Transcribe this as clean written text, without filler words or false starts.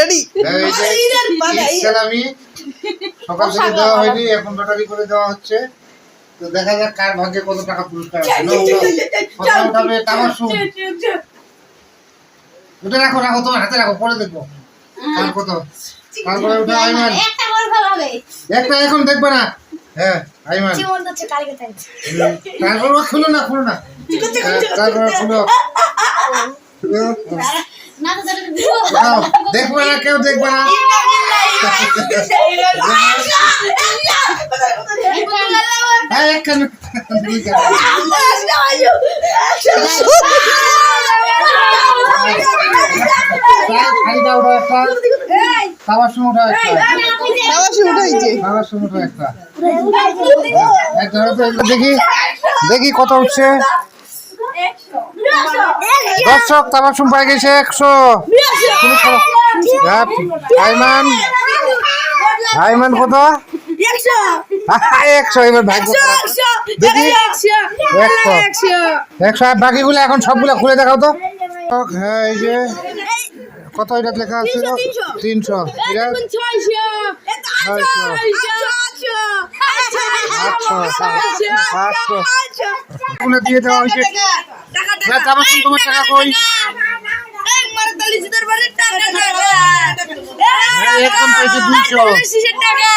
Ready আমি সকাল থেকে দেওয়া হয়নি, এখন লটারি করে দেওয়া হচ্ছে। তো দেখা যাক কার ভাগ্যে কত টাকা পুরস্কার আছে। উঠাবে তামাশু, ওটা রাখো রাখো, তোমার হাতে রাখো, পরে দেখবো কার কত। তারপরে ওটা আইমান, একটা এখন দেখবে না। হ্যাঁ আইমান, তারপর খুলো না খুলো না, তারপর খুলো, দেখবে না কেউ, দেখবে না। দেখি দেখি কত উঠছে। দর্শক তামাশুম পাই গেছে 100। আইমান, আইমান কত? 100। এবার ভাগ্য দেখি 100। বাকিগুলো এখন সবগুলো খুলে দেখাও তো। হ্যাঁ এই যে কত এটা লেখা আছে, 300, 800 দিয়ে দেওয়া হয়েছে। তামাশুম তোমার টাকা কই? একদম পাইছে 200 টাকা।